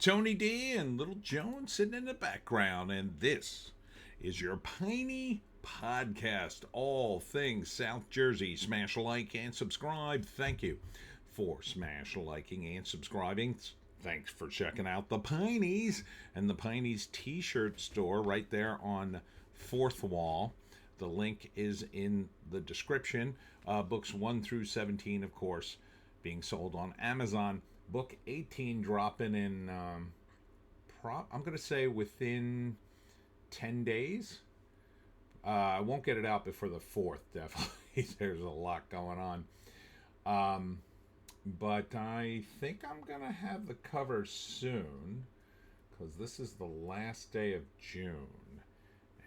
Tony D and Little Joan sitting in the background, and this is your Piney podcast. All things South Jersey. Smash a like and subscribe. Thank you for smash liking and subscribing. Thanks for checking out the Pineys and the Pineys t-shirt store right there on Fourth Wall. The link is in the description. Books 1 through 17, of course, being sold on Amazon. Book 18 dropping in, I'm going to say within 10 days. I won't get it out before the 4th, definitely. There's a lot going on. But I think I'm going to have the cover soon, because this is the last day of June.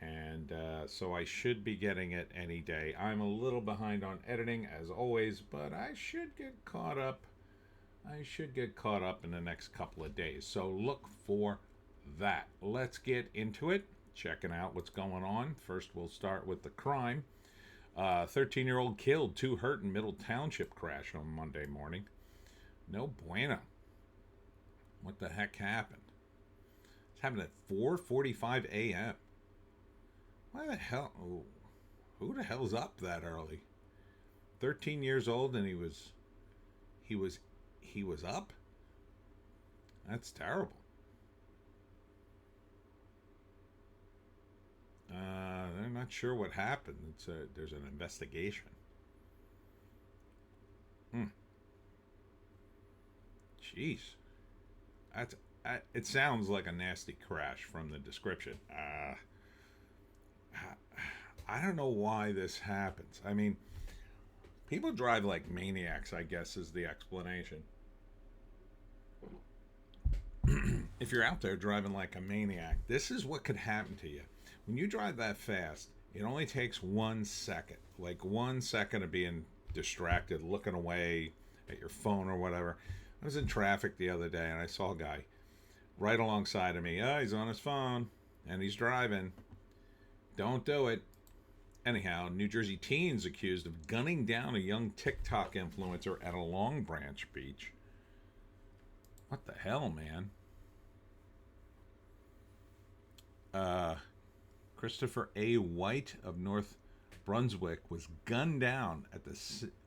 And so I should be getting it any day. I'm a little behind on editing, as always, but I should get caught up. In the next couple of days. So look for that. Let's get into it. Checking out what's going on. First, we'll start with the crime. 13-year-old killed, 2 hurt in Middle Township crash on Monday morning. No bueno. What the heck happened? It's happened at 4:45 a.m. Why the hell? Oh, who the hell's up that early? 13 years old, and he was up? That's terrible. They're not sure what happened. There's an investigation. Jeez. It sounds like a nasty crash from the description. I don't know why this happens. I mean, people drive like maniacs, I guess, is the explanation. If you're out there driving like a maniac, this is what could happen to you. When you drive that fast, it only takes 1 second. Like 1 second of being distracted, looking away at your phone or whatever. I was in traffic the other day and I saw a guy right alongside of me. Oh, he's on his phone and he's driving. Don't do it. Anyhow, New Jersey teens accused of gunning down a young TikTok influencer at a Long Branch beach. What the hell, man? Christopher A. White of North Brunswick was gunned down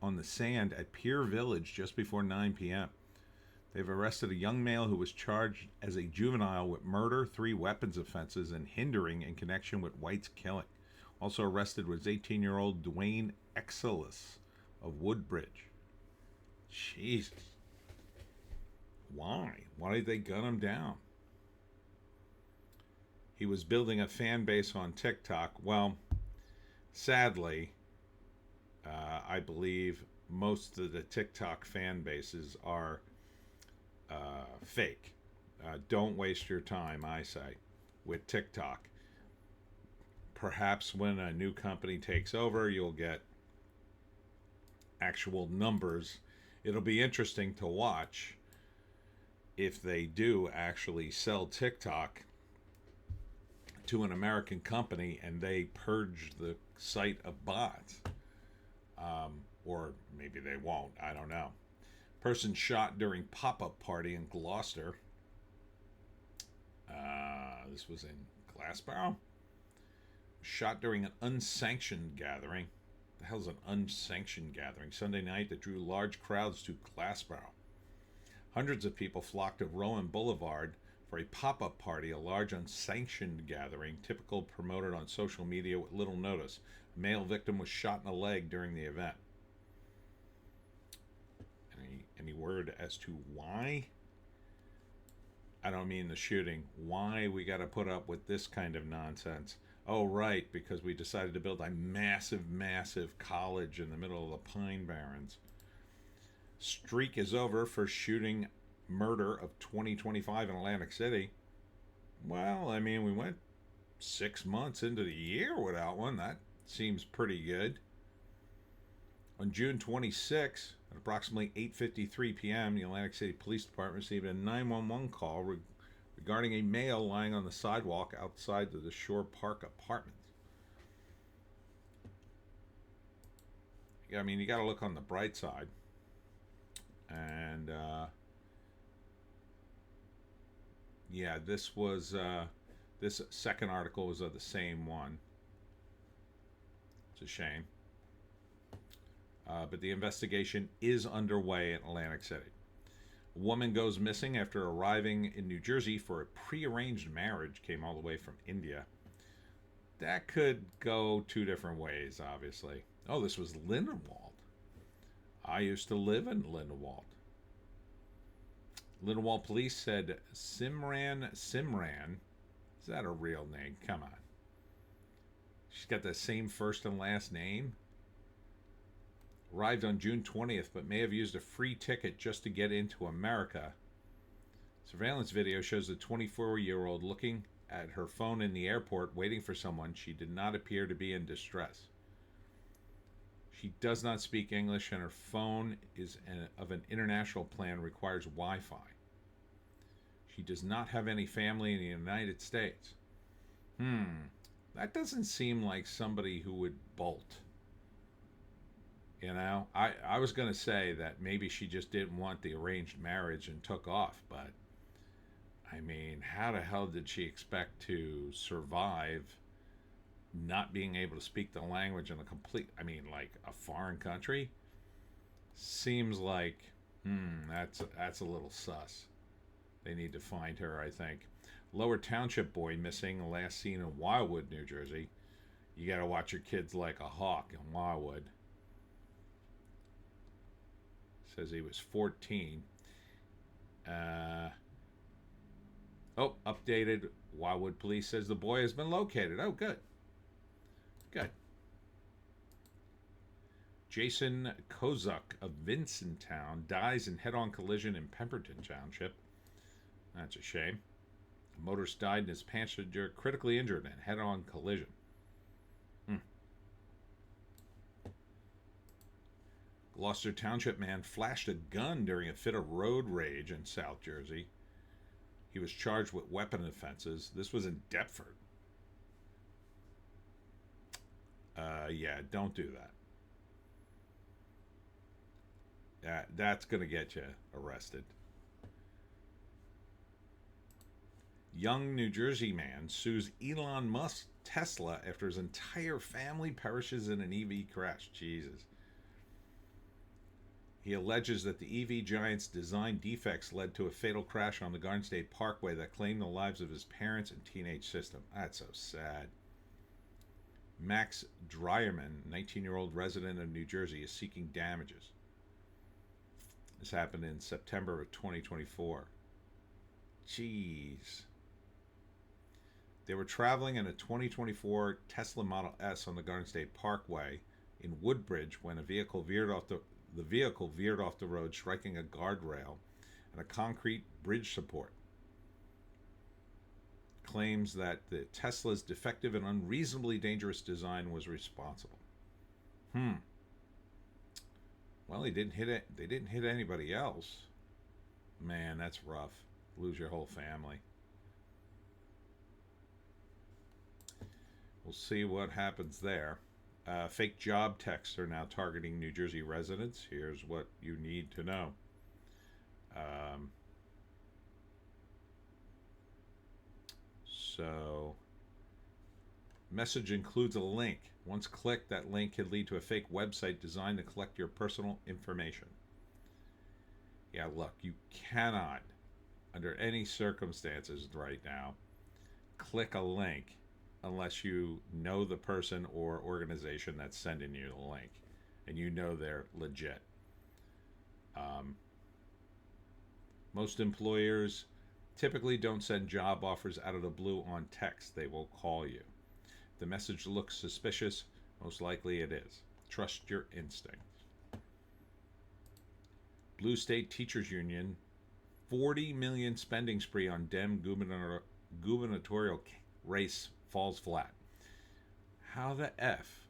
on the sand at Pier Village just before 9 p.m. They've arrested a young male who was charged as a juvenile with murder, 3 weapons offenses, and hindering in connection with White's killing. Also arrested was 18-year-old Dwayne Exelis of Woodbridge. Jesus. Why? Why did they gun him down? He was building a fan base on TikTok. Well, sadly, I believe most of the TikTok fan bases are fake. Don't waste your time, I say, with TikTok. Perhaps when a new company takes over, you'll get actual numbers. It'll be interesting to watch if they do actually sell TikTok to an American company and they purge the site of bots. Or maybe they won't. I don't know. Person shot during pop-up party in Gloucester. This was in Glassboro. Shot during an unsanctioned gathering. The hell's an unsanctioned gathering? Sunday night that drew large crowds to Glassboro. Hundreds of people flocked to Rowan Boulevard for a pop-up party, a large unsanctioned gathering, typical promoted on social media with little notice. A male victim was shot in the leg during the event. Any word as to why? I don't mean the shooting. Why we got to put up with this kind of nonsense? Oh, right, because we decided to build a massive, massive college in the middle of the Pine Barrens. Streak is over for shooting murder of 2025 in Atlantic City. Well, I mean, we went 6 months into the year without one. That seems pretty good. On June 26, at approximately 8:53 p.m., the Atlantic City Police Department received a 911 call regarding a male lying on the sidewalk outside the Shore Park Apartments. I mean, you got to look on the bright side. And Yeah, this second article was of the same one. It's a shame. But the investigation is underway in Atlantic City. A woman goes missing after arriving in New Jersey for a prearranged marriage, came all the way from India. That could go two different ways, obviously. Oh, this was Lindenwold. I used to live in Lindenwold. Lindenwold police said Simran. Is that a real name? Come on. She's got the same first and last name. Arrived on June 20th, but may have used a free ticket just to get into America. Surveillance video shows the 24-year-old looking at her phone in the airport, waiting for someone. She did not appear to be in distress. She does not speak English, and her phone is of an international plan, requires Wi-Fi. She does not have any family in the United States. That doesn't seem like somebody who would bolt. You know, I was going to say that maybe she just didn't want the arranged marriage and took off, but I mean, how the hell did she expect to survive not being able to speak the language in like a foreign country? Seems like, that's a little sus. They need to find her, I think. Lower Township boy missing, last seen in Wildwood, New Jersey. You got to watch your kids like a hawk in Wildwood. Says he was 14. Updated. Wildwood police says the boy has been located. Oh, good. Good. Jason Kozuk of Vincenttown dies in head-on collision in Pemberton Township. That's a shame. A motorist died and his passenger critically injured in head-on collision. Gloucester Township man flashed a gun during a fit of road rage in South Jersey. He was charged with weapon offenses. This was in Deptford. Yeah, don't do that. That's going to get you arrested. Young New Jersey man sues Elon Musk Tesla after his entire family perishes in an EV crash. Jesus. He alleges that the EV giant's design defects led to a fatal crash on the Garden State Parkway that claimed the lives of his parents and teenage sister. That's so sad. Max Dreyerman, 19-year-old resident of New Jersey, is seeking damages. This happened in September of 2024. Jeez. They were traveling in a 2024 Tesla Model S on the Garden State Parkway in Woodbridge when the vehicle veered off the road, striking a guardrail and a concrete bridge support. Claims that the Tesla's defective and unreasonably dangerous design was responsible. Well, they didn't hit anybody else. Man, that's rough. Lose your whole family. We'll see what happens there. Fake job texts are now targeting New Jersey residents. Here's what you need to know. So, message includes a link. Once clicked, that link could lead to a fake website designed to collect your personal information. Yeah, look, you cannot, under any circumstances right now, click a link unless you know the person or organization that's sending you the link and you know they're legit. Most employers typically don't send job offers out of the blue on text. They will call you. If the message looks suspicious, most likely it is. Trust your instincts. Blue State Teachers Union, $40 million spending spree on Dem gubernatorial race falls flat. How the F?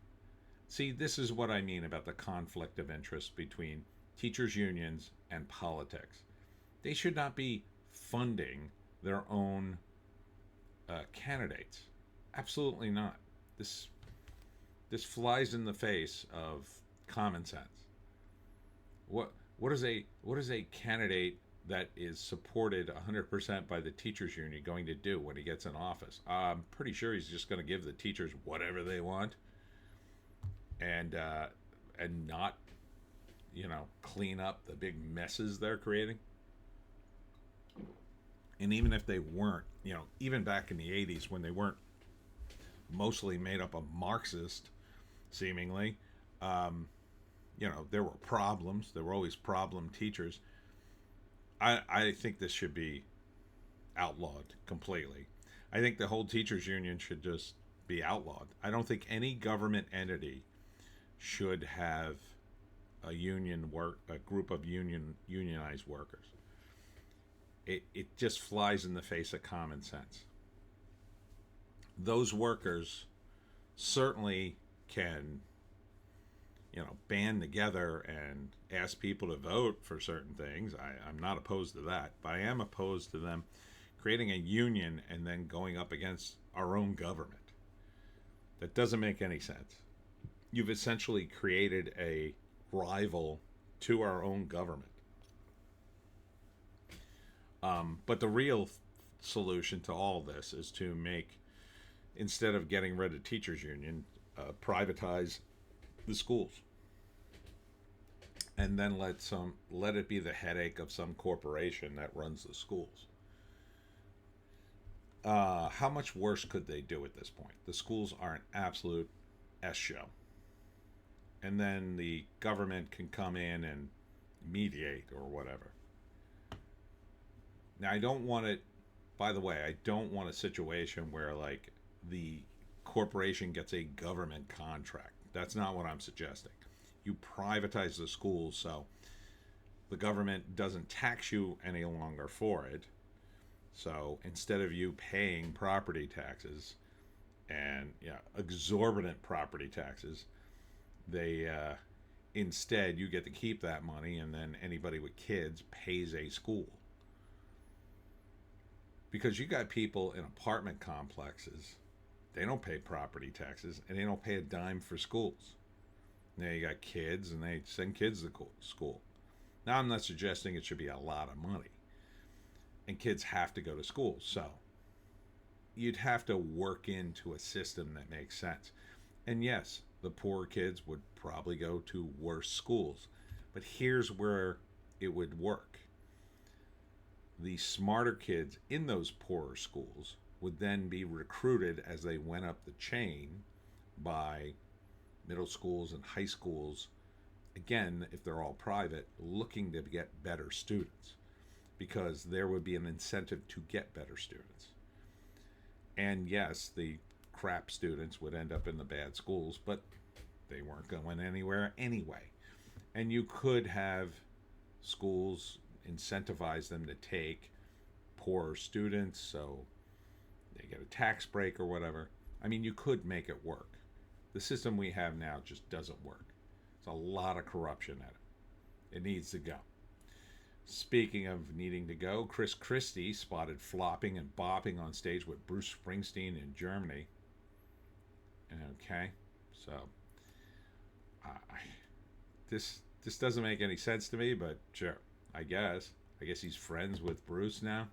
See, this is what I mean about the conflict of interest between teachers' unions and politics. They should not be funding their own candidates. Absolutely not. This flies in the face of common sense. What does a candidate that is supported 100% by the teachers union going to do when he gets in office? I'm pretty sure he's just going to give the teachers whatever they want, and not, clean up the big messes they're creating. And even if they weren't, even back in the 80s when they weren't mostly made up of Marxist, seemingly, there were problems. There were always problem teachers. I think this should be outlawed completely. I think the whole teachers union should just be outlawed. I don't think any government entity should have a group of unionized workers. It just flies in the face of common sense. Those workers certainly can, band together and ask people to vote for certain things. I'm not opposed to that, but I am opposed to them creating a union and then going up against our own government. That doesn't make any sense. You've essentially created a rival to our own government. But the real solution to all this is to make, instead of getting rid of teachers union, privatize the schools, and then let it be the headache of some corporation that runs the schools. How much worse could they do at this point? The schools are an absolute S show, and then the government can come in and mediate or whatever. Now, I don't want a situation where, like, the corporation gets a government contract. That's not what I'm suggesting. You privatize the schools so the government doesn't tax you any longer for it. So instead of you paying property taxes and exorbitant property taxes, they instead you get to keep that money, and then anybody with kids pays a school. Because you got people in apartment complexes, they don't pay property taxes, and they don't pay a dime for schools. Now you got kids, and they send kids to school. Now, I'm not suggesting it should be a lot of money, and kids have to go to school. So you'd have to work into a system that makes sense. And yes, the poor kids would probably go to worse schools. But here's where it would work. The smarter kids in those poorer schools would then be recruited as they went up the chain by middle schools and high schools, again, if they're all private, looking to get better students, because there would be an incentive to get better students. And yes, the crap students would end up in the bad schools, but they weren't going anywhere anyway. And you could have schools incentivize them to take poorer students so they get a tax break or whatever. I mean, you could make it work. The system we have now just doesn't work. There's a lot of corruption at it. It needs to go. Speaking of needing to go, Chris Christie spotted flopping and bopping on stage with Bruce Springsteen in Germany. Okay, so this doesn't make any sense to me, but sure, I guess he's friends with Bruce now.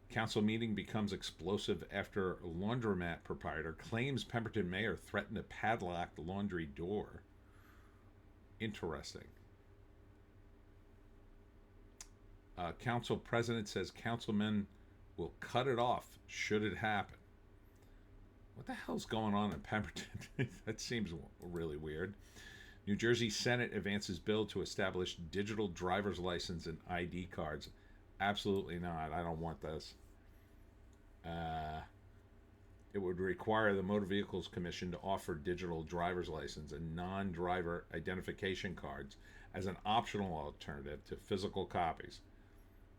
Council meeting becomes explosive after laundromat proprietor claims Pemberton mayor threatened to padlock the laundry door. Interesting. Council president says councilmen will cut it off should it happen. What the hell's going on in Pemberton? That seems really weird. New Jersey Senate advances bill to establish digital driver's license and ID cards. Absolutely not. I don't want this. It would require the Motor Vehicles Commission to offer digital driver's license and non-driver identification cards as an optional alternative to physical copies.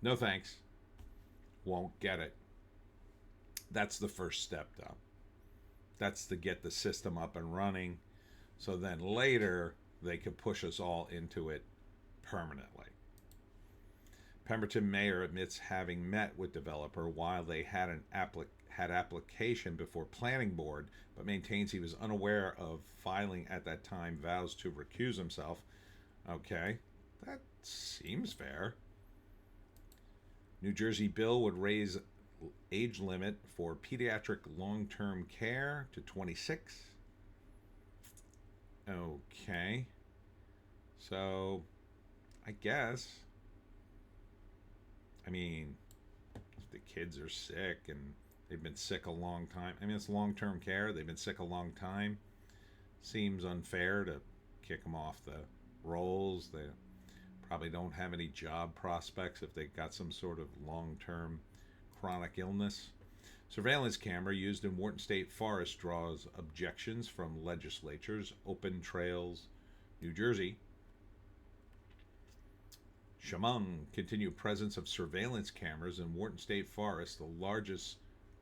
No thanks. Won't get it. That's the first step, though. That's to get the system up and running, so then later they could push us all into it permanently. Pemberton mayor admits having met with developer while they had application before planning board, but maintains he was unaware of filing at that time, vows to recuse himself. Okay, Seems fair. New Jersey bill would raise age limit for pediatric long-term care to 26. Okay. So, I guess. I mean, if the kids are sick and they've been sick a long time. I mean, it's long-term care. They've been sick a long time. Seems unfair to kick them off the rolls. They probably don't have any job prospects if they got some sort of long-term chronic illness. Surveillance camera used in Wharton State Forest draws objections from legislatures. Open trails, New Jersey. Chemung, continued presence of surveillance cameras in Wharton State Forest, the largest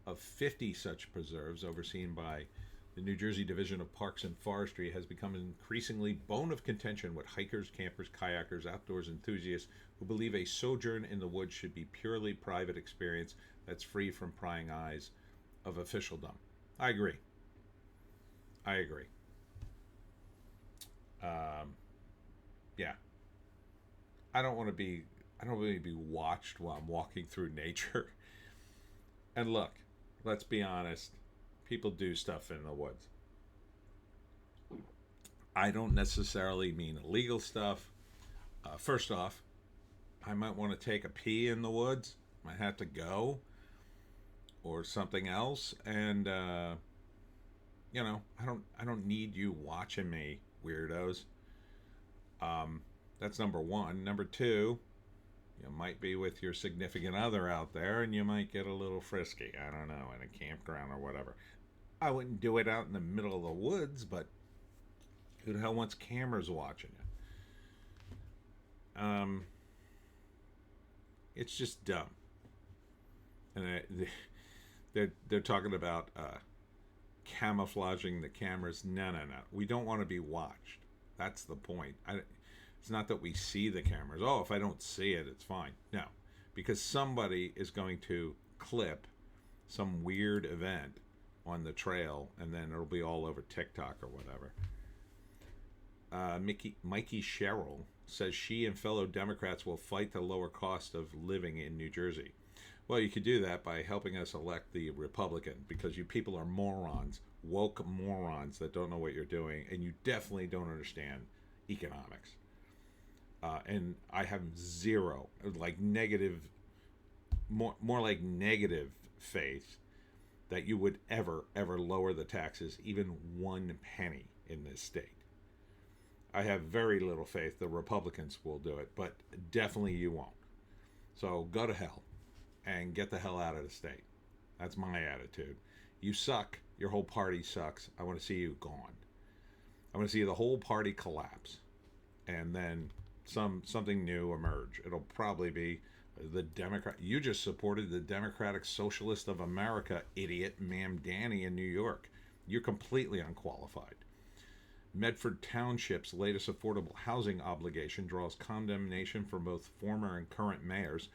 of 50 such preserves overseen by the New Jersey Division of Parks and Forestry, has become an increasingly bone of contention with hikers, campers, kayakers, outdoors enthusiasts who believe a sojourn in the woods should be purely private experience that's free from prying eyes of officialdom. I agree. Yeah. I don't want to be watched while I'm walking through nature. And look, let's be honest. People do stuff in the woods. I don't necessarily mean illegal stuff. First off, I might want to take a pee in the woods. Might have to go, or something else. And I don't need you watching me, weirdos. That's number one. Number two, you might be with your significant other out there, and you might get a little frisky. I don't know, in a campground or whatever. I wouldn't do it out in the middle of the woods, but who the hell wants cameras watching you? It's just dumb. And they're talking about camouflaging the cameras. No. We don't want to be watched. That's the point. It's not that we see the cameras. Oh, if I don't see it, it's fine. No, because somebody is going to clip some weird event on the trail, and then it'll be all over TikTok or whatever. Mikey Sherrill says she and fellow Democrats will fight the lower cost of living in New Jersey. Well, you could do that by helping us elect the Republican, because you people are morons, woke morons that don't know what you're doing, and you definitely don't understand economics. And I have zero, like negative, more like negative faith that you would ever lower the taxes even 1 penny in this state. I have very little faith the Republicans will do it, but definitely you won't. So go to hell and get the hell out of the state. That's my attitude. You suck. Your whole party sucks. I want to see you gone. I want to see the whole party collapse, and then something new emerge. It'll probably be the Democrat. You just supported the Democratic Socialist of America, idiot, Ma'am Danny in New York. You're completely unqualified. Medford Township's latest affordable housing obligation draws condemnation from both former and current mayors.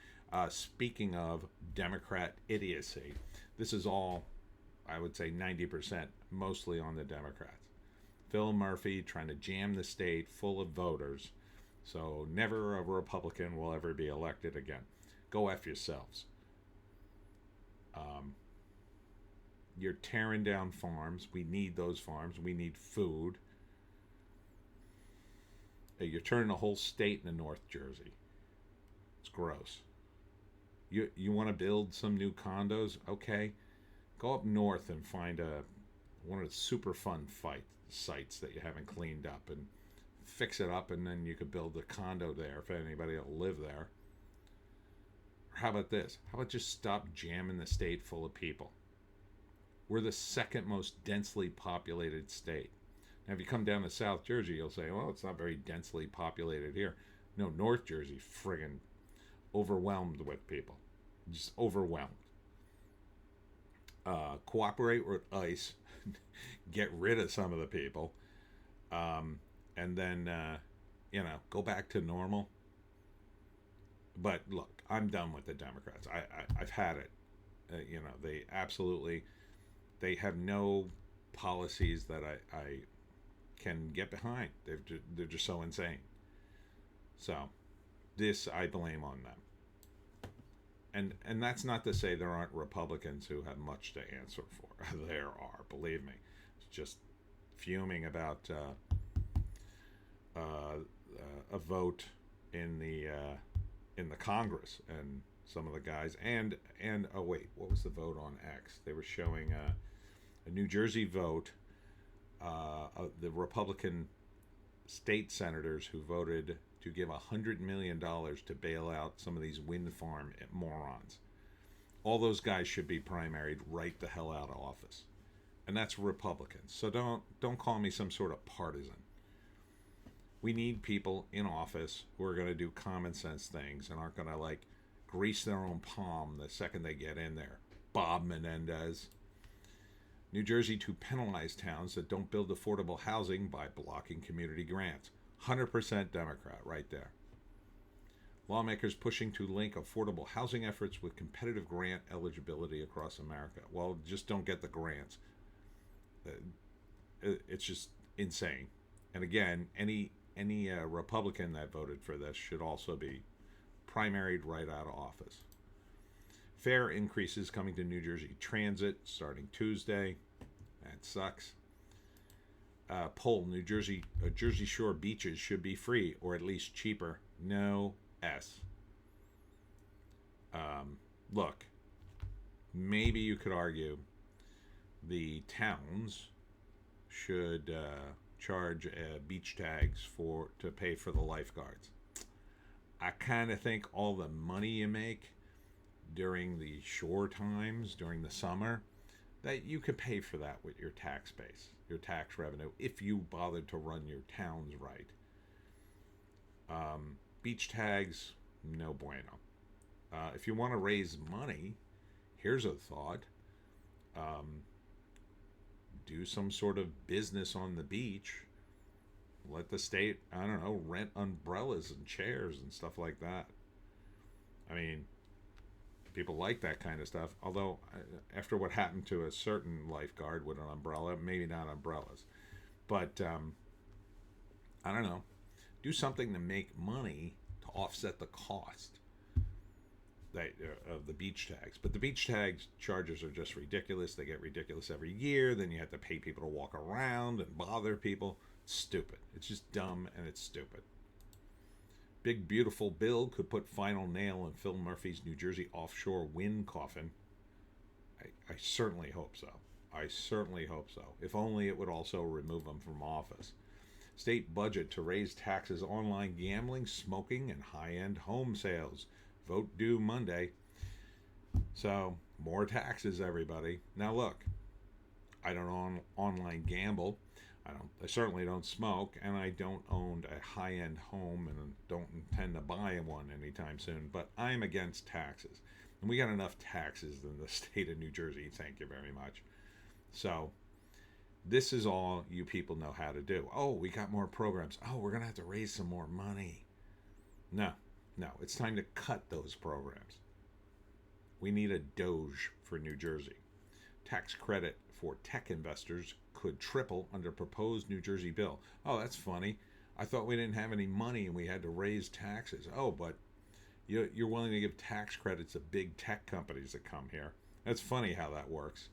Speaking of Democrat idiocy, this is all, I would say 90%, mostly on the Democrats. Phil Murphy trying to jam the state full of voters, so never a Republican will ever be elected again. Go F yourselves. You're tearing down farms. We need those farms. We need food. You're turning the whole state into North Jersey. It's gross. You want to build some new condos? Okay. Go up north and find one of the super fun sites that you haven't cleaned up, and fix it up, and then you could build a condo there if anybody will live there. Or how about this? How about just stop jamming the state full of people? We're the second most densely populated state. Now, if you come down to South Jersey, you'll say, well, it's not very densely populated here. No, North Jersey, friggin' overwhelmed with people. Just overwhelmed. Cooperate with ICE. Get rid of some of the people. And then, go back to normal. But look, I'm done with the Democrats. I've had it. They have no policies that I can get behind. They're just so insane. So, This I blame on them. And that's not to say there aren't Republicans who have much to answer for. There are, believe me. It's just fuming about a vote in the Congress and some of the guys and oh wait, what was the vote on X? They were showing a New Jersey vote. The Republican state senators who voted to give $100 million to bail out some of these wind farm morons. All those guys should be primaried right the hell out of office. And that's Republicans. So don't call me some sort of partisan. We need people in office who are going to do common sense things and aren't going to like grease their own palm the second they get in there. Bob Menendez. New Jersey to penalize towns that don't build affordable housing by blocking community grants. 100% Democrat right there. Lawmakers pushing to link affordable housing efforts with competitive grant eligibility across America. Well, just don't get the grants. It's just insane. And again, any Republican that voted for this should also be primaried right out of office. Fare increases coming to New Jersey Transit starting Tuesday. That sucks. Poll: Jersey Shore beaches should be free or at least cheaper. No S. Look, maybe you could argue the towns should charge beach tags to pay for the lifeguards. I kind of think all the money you make during the shore times, during the summer, that you could pay for that with your tax base, your tax revenue, if you bothered to run your towns right. Beach tags, no bueno. If you want to raise money, here's a thought. Do some sort of business on the beach. Let the state, I don't know, rent umbrellas and chairs and stuff like that. I mean, people like that kind of stuff. Although, after what happened to a certain lifeguard with an umbrella, maybe not umbrellas. But, I don't know. Do something to make money to offset the cost of the beach tags. But the beach tags charges are just ridiculous. They get ridiculous every year. Then you have to pay people to walk around and bother people. It's stupid. It's just dumb and it's stupid. Big Beautiful Bill could put final nail in Phil Murphy's New Jersey offshore wind coffin. I certainly hope so. I certainly hope so. If only it would also remove him from office. State budget to raise taxes, online gambling, smoking, and high-end home sales. Vote due Monday. So, more taxes, everybody. Now look, I don't online gamble. I certainly don't smoke, and I don't own a high-end home and don't intend to buy one anytime soon, but I'm against taxes. And we got enough taxes in the state of New Jersey, thank you very much. So, this is all you people know how to do. Oh, we got more programs. Oh, we're going to have to raise some more money. No, it's time to cut those programs. We need a Doge for New Jersey. Tax credit for tech investors could triple under proposed New Jersey bill. Oh, that's funny. I thought we didn't have any money and we had to raise taxes. Oh, but you're willing to give tax credits to big tech companies that come here. That's funny how that works.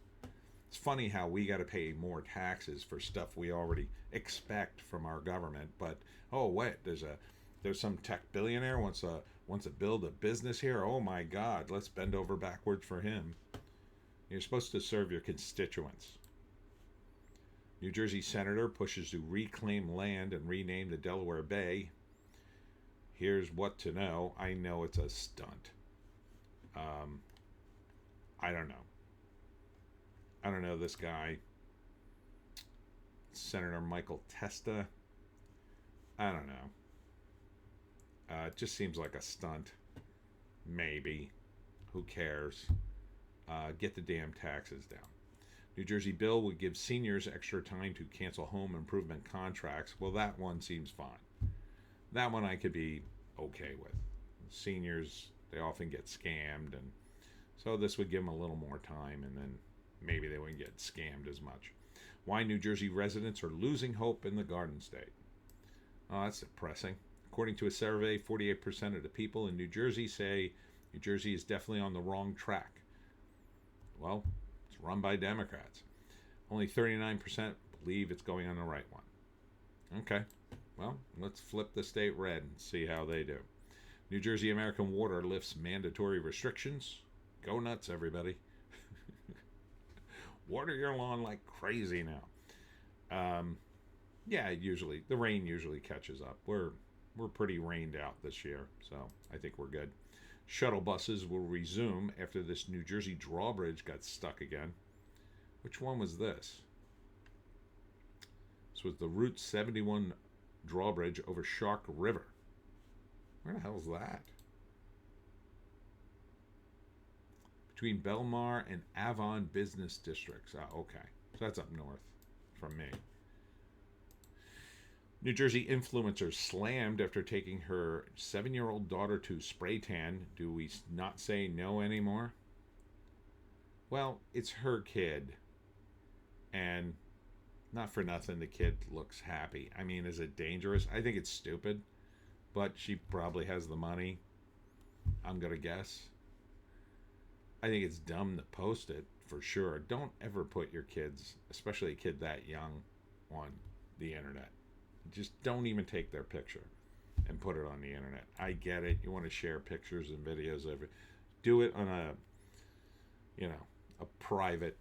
It's funny how we got to pay more taxes for stuff we already expect from our government. But oh wait, there's some tech billionaire wants to build a business here. Oh my God, let's bend over backwards for him. You're supposed to serve your constituents. New Jersey senator pushes to reclaim land and rename the Delaware Bay. Here's what to know. I know it's a stunt. I don't know this guy. Senator Michael Testa. I don't know. It just seems like a stunt. Maybe. Who cares? Get the damn taxes down. New Jersey bill would give seniors extra time to cancel home improvement contracts. Well, that one seems fine. That one I could be okay with. Seniors, they often get scammed, and so this would give them a little more time, and then maybe they wouldn't get scammed as much. Why New Jersey residents are losing hope in the Garden State. Oh, that's depressing. According to a survey, 48% of the people in New Jersey say New Jersey is definitely on the wrong track. Well, it's run by Democrats. Only 39% believe it's going on the right one. Okay, well, let's flip the state red and see how they do. New Jersey American Water lifts mandatory restrictions. Go nuts, everybody. Water your lawn like crazy now. Yeah, usually the rain usually catches up. We're pretty rained out this year, so I think we're good. Shuttle buses will resume after this New Jersey drawbridge got stuck again. Which one was this? This was the Route 71 drawbridge over Shark River. Where the hell is that? Between Belmar and Avon business districts. Oh, okay. So that's up north from me. New Jersey influencer slammed after taking her 7-year-old daughter to spray tan. Do we not say no anymore? Well, it's her kid. And not for nothing, the kid looks happy. I mean, is it dangerous? I think it's stupid. But she probably has the money. I'm going to guess. I think it's dumb to post it, for sure. Don't ever put your kids, especially a kid that young, on the internet. Just don't even take their picture and put it on the internet. I get it. You want to share pictures and videos of it. Do it on a private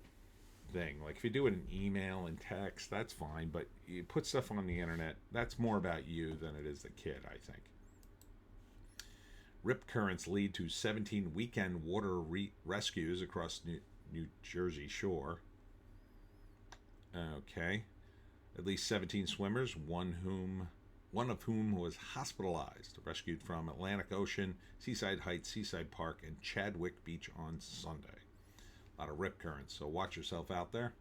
thing. Like if you do it in email and text, that's fine. But you put stuff on the internet, that's more about you than it is the kid, I think. Rip currents lead to 17 weekend water rescues across New Jersey shore. Okay. At least 17 swimmers, one of whom was hospitalized, rescued from Atlantic Ocean, Seaside Heights, Seaside Park, and Chadwick Beach on Sunday. A lot of rip currents, so watch yourself out there.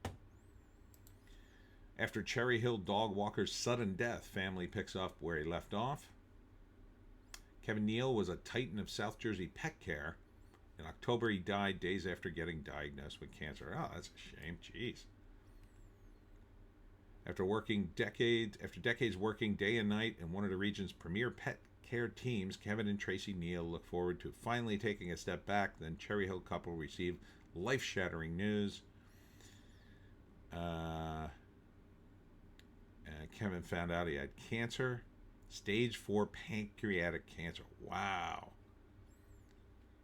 After Cherry Hill dog walker's sudden death, family picks up where he left off. Kevin Neal was a titan of South Jersey pet care. In October, he died days after getting diagnosed with cancer. Oh, that's a shame. Jeez. After decades working day and night in one of the region's premier pet care teams, Kevin and Tracy Neal look forward to finally taking a step back. Then Cherry Hill couple received life-shattering news. Kevin found out he had cancer. Stage 4 pancreatic cancer. Wow.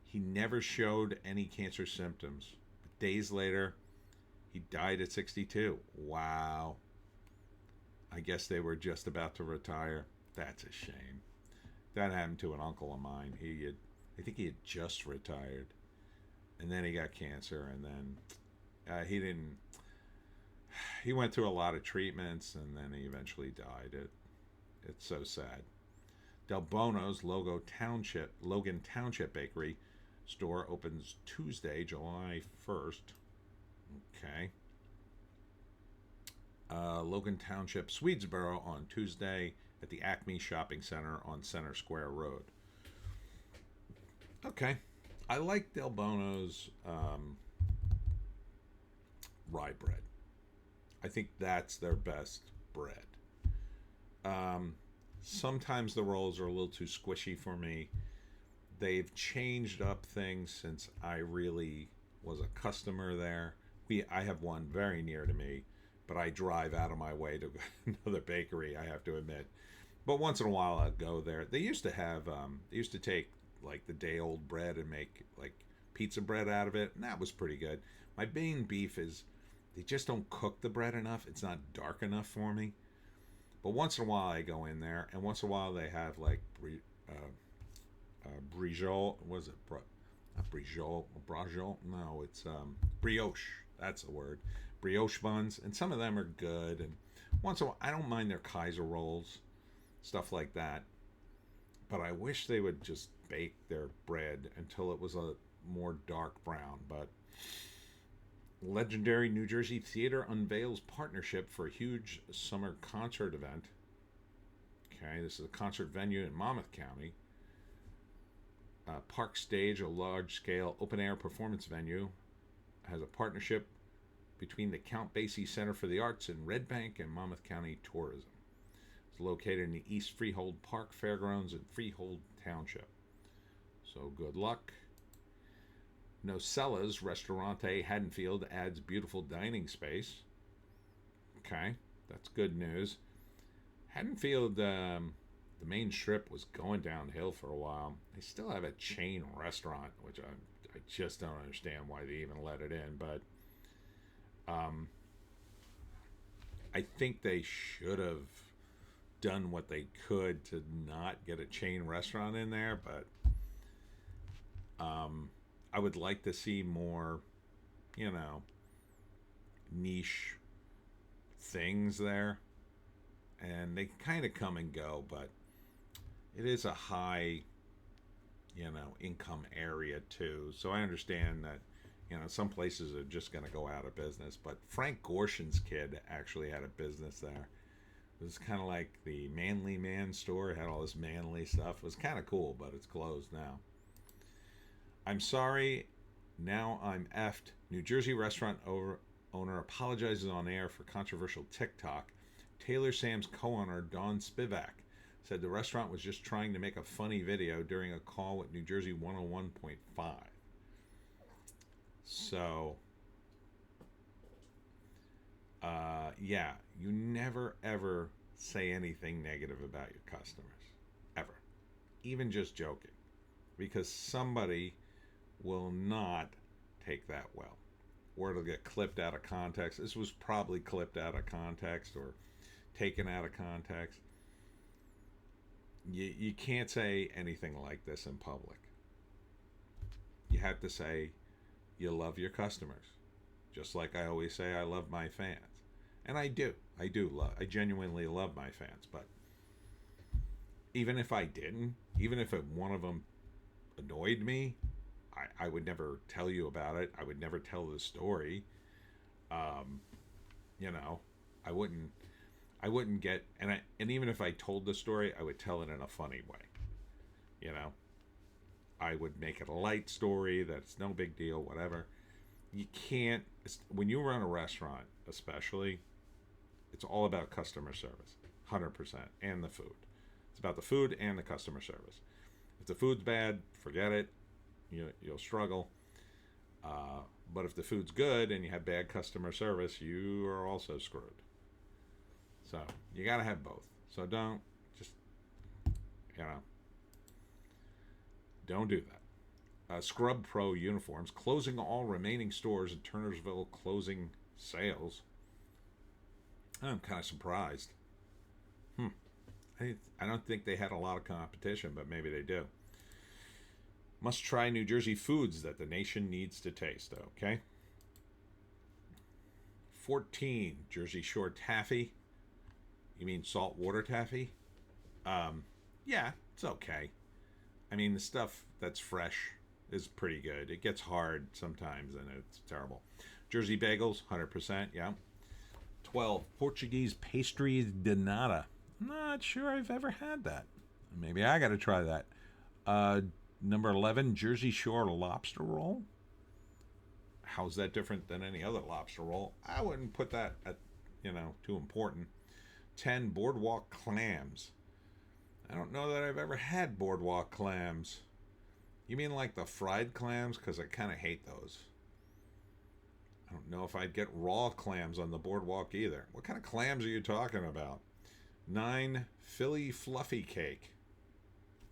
He never showed any cancer symptoms. But days later, he died at 62. Wow. I guess they were just about to retire. That's a shame. That happened to an uncle of mine. I think he had just retired. And then he got cancer, and then he went through a lot of treatments, and then he eventually died. It's so sad. Del Bono's Logan Township Bakery store opens Tuesday, July 1st. Okay. Logan Township, Swedesboro on Tuesday at the Acme Shopping Center on Center Square Road. Okay. I like Del Bono's rye bread. I think that's their best bread. Sometimes the rolls are a little too squishy for me. They've changed up things since I really was a customer there. I have one very near to me, but I drive out of my way to another bakery, I have to admit. But once in a while I'll go there. They used to take like the day old bread and make like pizza bread out of it, and that was pretty good. My main beef is they just don't cook the bread enough. It's not dark enough for me. But once in a while I go in there, and once in a while they have like brioche. Was it not brioche? No, it's brioche. That's the word. Brioche buns, and some of them are good. And once in a while, I don't mind their Kaiser rolls, stuff like that. But I wish they would just bake their bread until it was a more dark brown. But legendary New Jersey theater unveils partnership for a huge summer concert event. Okay, this is a concert venue in Monmouth County. Park Stage, a large-scale open-air performance venue, has a partnership between the Count Basie Center for the Arts in Red Bank and Monmouth County Tourism. It's located in the East Freehold Park Fairgrounds in Freehold Township. So good luck. Nocella's Restaurante Haddonfield adds beautiful dining space. Okay, that's good news. Haddonfield, the main strip was going downhill for a while. They still have a chain restaurant, which I just don't understand why they even let it in. But I think they should have done what they could to not get a chain restaurant in there. But I would like to see more, niche things there. And they kind of come and go, but it is a high, income area too. So I understand that, some places are just going to go out of business. But Frank Gorshin's kid actually had a business there. It was kind of like the Manly Man store. It had all this manly stuff. It was kind of cool, but it's closed now. I'm sorry. Now I'm effed. New Jersey restaurant owner apologizes on air for controversial TikTok. Taylor Sam's co-owner Dawn Spivak said the restaurant was just trying to make a funny video during a call with New Jersey 101.5. So, yeah, you never ever say anything negative about your customers. Ever. Even just joking. Because somebody will not take that well. Or it'll get clipped out of context. This was probably clipped out of context or taken out of context. You can't say anything like this in public. You have to say you love your customers. Just like I always say I love my fans. And I do. I genuinely love my fans. But even if I didn't, even if one of them annoyed me, I would never tell you about it. I would never tell the story. I wouldn't get, and even if I told the story, I would tell it in a funny way. I would make it a light story that's no big deal, whatever. You can't, when you run a restaurant, especially, it's all about customer service, 100%, and the food. It's about the food and the customer service. If the food's bad, forget it. You'll struggle. But if the food's good and you have bad customer service, you are also screwed. So you got to have both. So don't do that. Scrub Pro Uniforms closing all remaining stores in Turnersville, closing sales. I'm kind of surprised. I don't think they had a lot of competition, but maybe they do. Must try New Jersey foods that the nation needs to taste, okay? 14, Jersey Shore taffy. You mean saltwater taffy? Yeah, it's okay. I mean, the stuff that's fresh is pretty good. It gets hard sometimes, and it's terrible. Jersey bagels, 100%, yeah. 12, Portuguese pastries de nata. I'm not sure I've ever had that. Maybe I got to try that. Number 11, Jersey Shore lobster roll. How's that different than any other lobster roll? I wouldn't put that at, too important. 10, boardwalk clams. I don't know that I've ever had boardwalk clams. You mean like the fried clams? Because I kind of hate those. I don't know if I'd get raw clams on the boardwalk either. What kind of clams are you talking about? 9, Philly fluffy cake.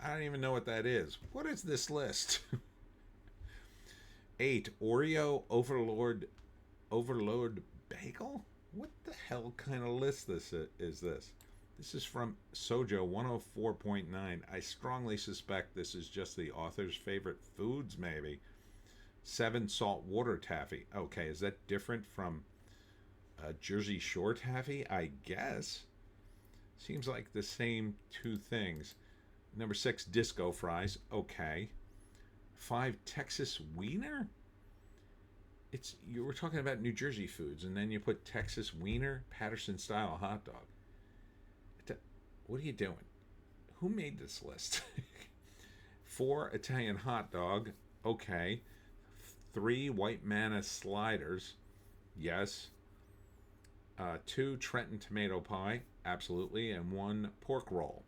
I don't even know what that is. What is this list? 8, Oreo Overload Bagel? What the hell kind of list is this? This is from Sojo 104.9. I strongly suspect this is just the author's favorite foods, maybe. 7, saltwater taffy. Okay, is that different from Jersey Shore taffy? I guess. Seems like the same two things. Number 6, disco fries. Okay. 5, Texas wiener? You were talking about New Jersey foods, and then you put Texas wiener, Patterson style hot dog. What are you doing? Who made this list? 4, Italian hot dog. Okay. 3, white manna sliders. Yes. 2 Trenton tomato pie, absolutely, and 1 pork roll.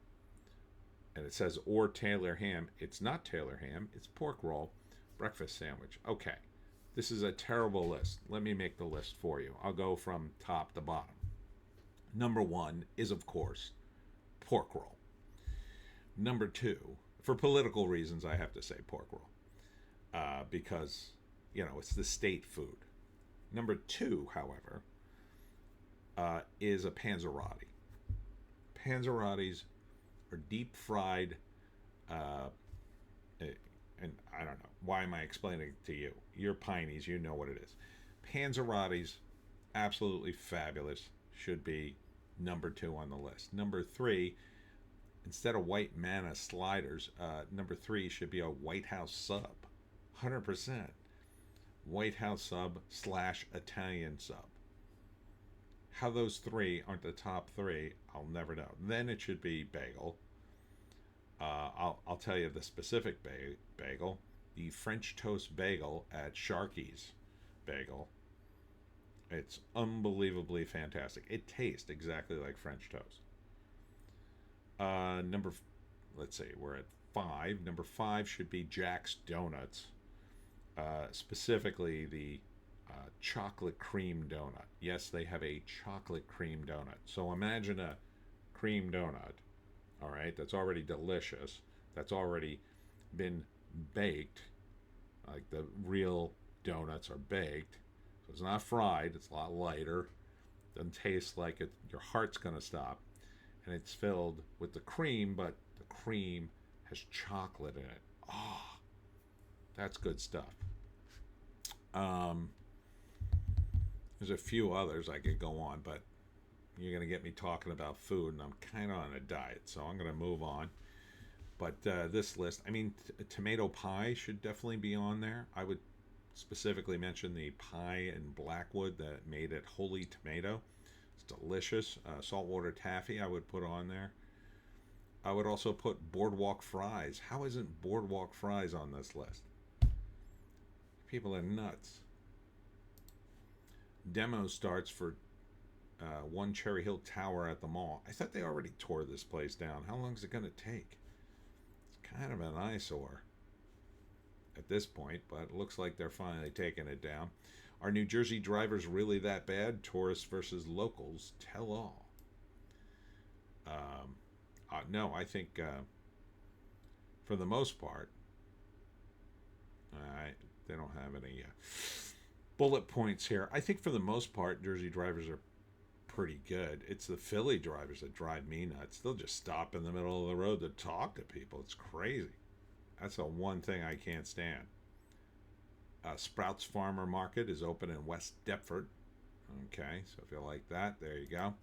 And it says or Taylor ham. It's not Taylor ham, it's pork roll, breakfast sandwich. Okay, this is a terrible list. Let me make the list for you. I'll go from top to bottom. Number 1 is, of course, pork roll. Number 2, for political reasons, I have to say pork roll, because, it's the state food. Number 2, however, is a panzerotti. Panzerottis are deep fried, and I don't know. Why am I explaining it to you? You're Pineys, you know what it is. Panzerottis, absolutely fabulous, should be number 2 on the list. Number 3, instead of white manna sliders, number 3 should be a White House sub. 100%. White House sub / Italian sub. How those 3 aren't the top 3, I'll never know. Then it should be bagel. I'll tell you the specific bagel. The French toast bagel at Sharky's Bagel. It's unbelievably fantastic. It tastes exactly like French toast. Let's see, we're at 5. Number 5 should be Jack's Donuts. Specifically the chocolate cream donut. Yes, they have a chocolate cream donut. So imagine a cream donut, all right, that's already delicious, that's already been baked, like the real donuts are baked. So it's not fried, it's a lot lighter, doesn't taste like it, your heart's going to stop. And it's filled with the cream, but the cream has chocolate in it. Oh, that's good stuff. There's a few others I could go on, but you're going to get me talking about food, and I'm kind of on a diet, so I'm going to move on. But this list, tomato pie should definitely be on there. I would specifically mention the pie in Blackwood that made it Holy Tomato. It's delicious. Saltwater taffy I would put on there. I would also put boardwalk fries. How isn't boardwalk fries on this list? People are nuts. Demo starts for 1 Cherry Hill Tower at the mall. I thought they already tore this place down. How long is it going to take? It's kind of an eyesore at this point, but it looks like they're finally taking it down. Are New Jersey drivers really that bad? Tourists versus locals, tell all. No, I think for the most part, they don't have any bullet points here. I think for the most part, Jersey drivers are pretty good. It's the Philly drivers that drive me nuts. They'll just stop in the middle of the road to talk to people. It's crazy. That's the one thing I can't stand. Sprouts Farmer Market is open in West Deptford. Okay, so if you like that, there you go.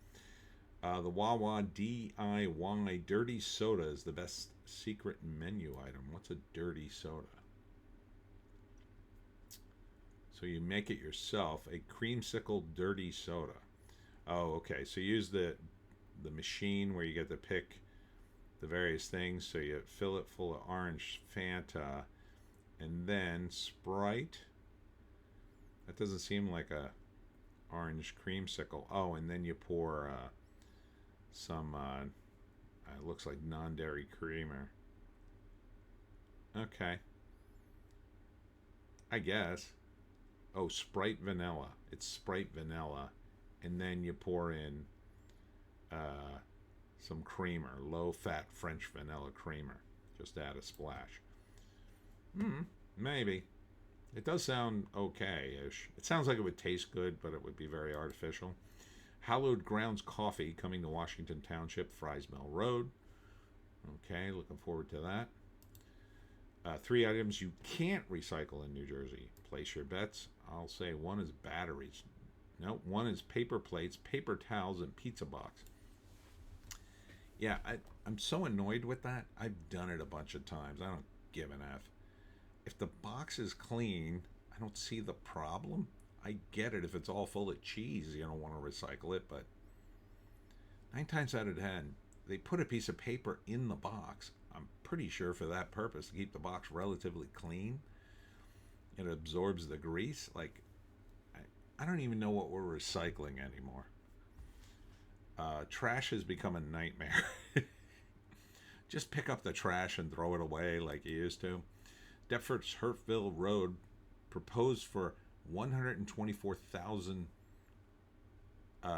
The Wawa DIY Dirty Soda is the best secret menu item. What's a dirty soda? So you make it yourself, a creamsicle dirty soda. Oh, okay. So you use the machine where you get to pick the various things. So you fill it full of orange Fanta, and then Sprite. That doesn't seem like a orange creamsicle. Oh, and then you pour some, it looks like non-dairy creamer. Okay. I guess. Oh, Sprite vanilla. It's Sprite vanilla. And then you pour in some creamer, low-fat French vanilla creamer. Just add a splash. Maybe. It does sound okay-ish. It sounds like it would taste good, but it would be very artificial. Hallowed Grounds Coffee coming to Washington Township, Fries Mill Road. Okay, looking forward to that. 3 items you can't recycle in New Jersey. Place your bets. I'll say 1 is batteries. No, 1 is paper plates, paper towels, and pizza box. Yeah, I'm so annoyed with that. I've done it a bunch of times. I don't give an F. If the box is clean, I don't see the problem. I get it if it's all full of cheese, you don't want to recycle it, but 9 times out of 10, they put a piece of paper in the box. I'm pretty sure for that purpose, to keep the box relatively clean. It absorbs the grease. Like, I don't even know what we're recycling anymore. Trash has become a nightmare. Just pick up the trash and throw it away like you used to. Deptford's Hurtville Road proposed for 124,000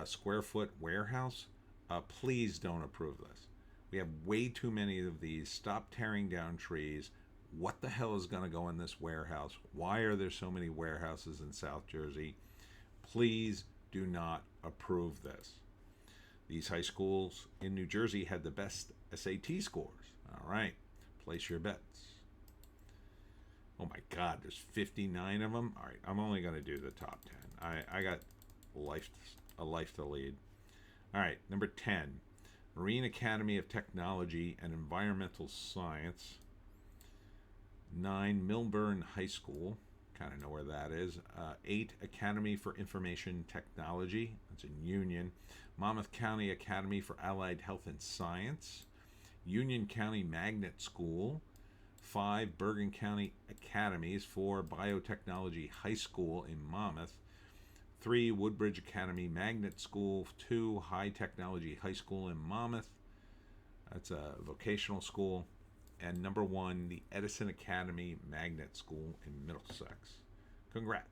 square foot warehouse. Please don't approve this. We have way too many of these. Stop tearing down trees. What the hell is going to go in this warehouse? Why are there so many warehouses in South Jersey? Please do not approve this. These high schools in New Jersey had the best SAT scores. All right, place your bets. Oh my God, there's 59 of them. All right, I'm only going to do the top 10. I got a life to lead. All right, number 10, Marine Academy of Technology and Environmental Science. 9, Milburn High School. Kind of know where that is. 8, Academy for Information Technology. That's in Union. Monmouth County Academy for Allied Health and Science. Union County Magnet School. 5, Bergen County Academies. 4, Biotechnology High School in Monmouth. 3, Woodbridge Academy Magnet School. 2, High Technology High School in Monmouth. That's a vocational school. And number 1, the Edison Academy Magnet School in Middlesex. Congrats.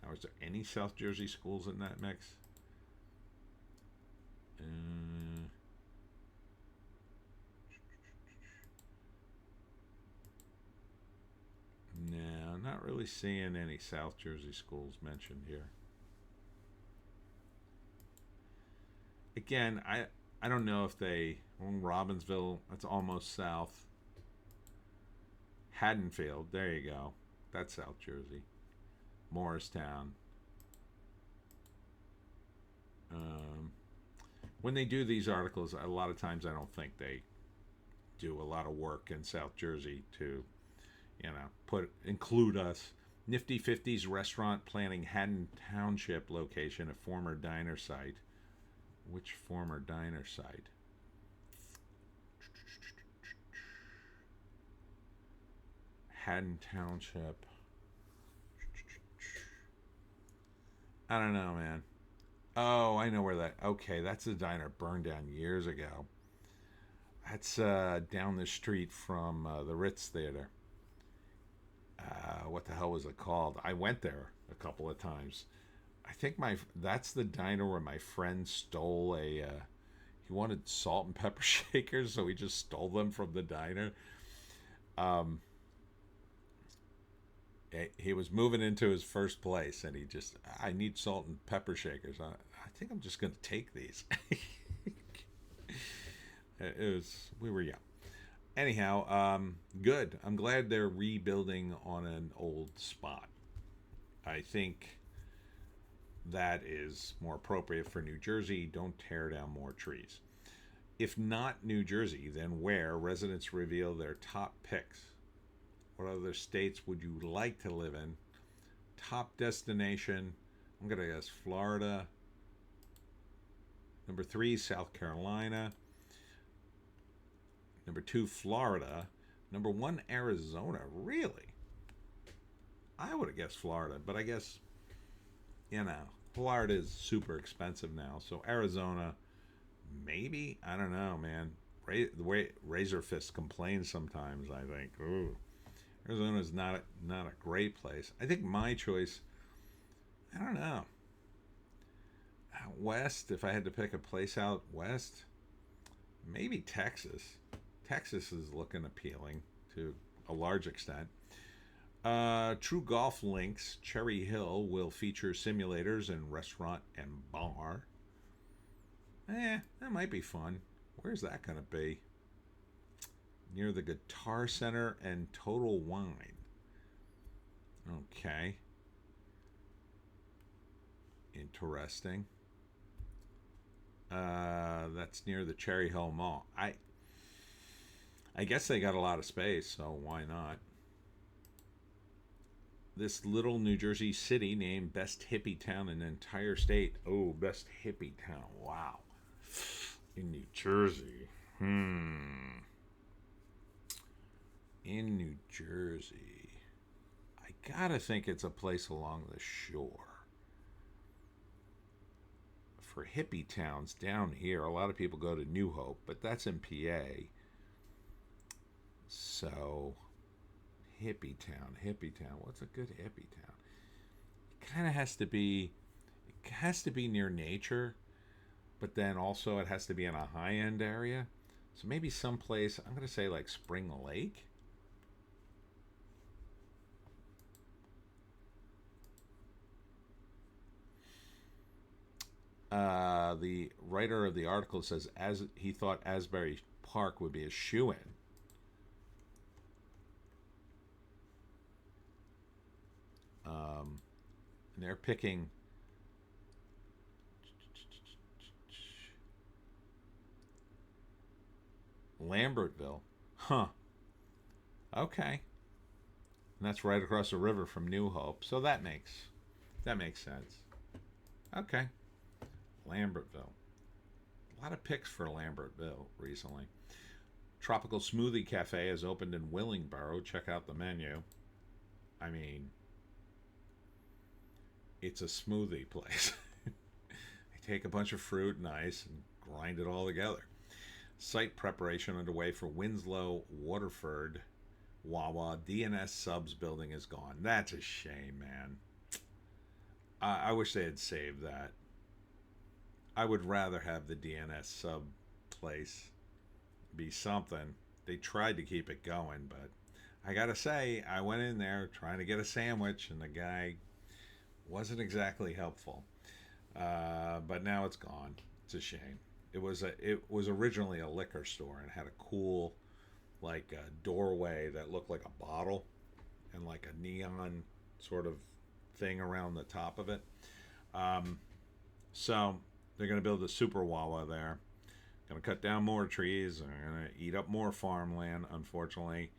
Now, is there any South Jersey schools in that mix? No, not really seeing any South Jersey schools mentioned here. Again, I don't know if they... Robbinsville, that's almost south. Haddonfield, there you go. That's South Jersey. Morristown. When they do these articles, a lot of times I don't think they do a lot of work in South Jersey to, include us. Nifty 50s restaurant planning Haddon Township location, a former diner site. Which former diner site? Haddon Township. I don't know, man. Oh, I know where that... Okay, that's a diner burned down years ago. That's down the street from the Ritz Theater. What the hell was it called? I went there a couple of times. I think that's the diner where my friend stole he wanted salt and pepper shakers, so he just stole them from the diner. He was moving into his first place, and I need salt and pepper shakers. I think I'm just going to take these. We were young. Anyhow, good. I'm glad they're rebuilding on an old spot. I think that is more appropriate for New Jersey. Don't tear down more trees. If not New Jersey, then where? Residents reveal their top picks. What other states would you like to live in? Top destination, I'm going to guess Florida. Number 3, South Carolina. Number 2, Florida. Number 1, Arizona. Really? I would have guessed Florida, but I guess, Florida is super expensive now. So Arizona, maybe? I don't know, man. The way Razor Fist complains sometimes, I think, ooh. Arizona is not a great place. I think my choice, I don't know. Out west, if I had to pick a place out west, maybe Texas. Texas is looking appealing to a large extent. True Golf Links, Cherry Hill, will feature simulators and restaurant and bar. That might be fun. Where's that going to be? Near the Guitar Center and Total Wine. Okay. Interesting. That's near the Cherry Hill Mall. I guess they got a lot of space, so why not? This little New Jersey city named Best Hippie Town in the entire state. Oh, Best Hippie Town. Wow. In New Jersey. In New Jersey. I gotta think it's a place along the shore. for hippie towns down here, a lot of people go to New Hope, but that's in PA. So, hippie town. What's a good hippie town? It kind of has to be. It has to be near nature, but then also it has to be in a high end area. So maybe someplace. I'm gonna say like Spring Lake. The writer of the article says as he thought Asbury Park would be a shoe-in. And they're picking Lambertville. Huh. Okay. And that's right across the river from New Hope. So that makes sense. Okay. Lambertville. A lot of picks for Lambertville recently. Tropical Smoothie Cafe has opened in Willingboro. Check out the menu. I mean, it's a smoothie place. They take a bunch of fruit and ice and grind it all together. Site preparation underway for Winslow Waterford Wawa. DNS Subs building is gone. That's a shame, man. I wish they had saved that. I would rather have the DNS Sub place be something. They tried to keep it going, but I gotta say, I went in there trying to get a sandwich, and the guy wasn't exactly helpful. But now it's gone. It's a shame. It was originally a liquor store and had a cool, like a doorway that looked like a bottle and like a neon sort of thing around the top of it. So they're going to build a super Wawa there. Going to cut down more trees. They're going to eat up more farmland, unfortunately.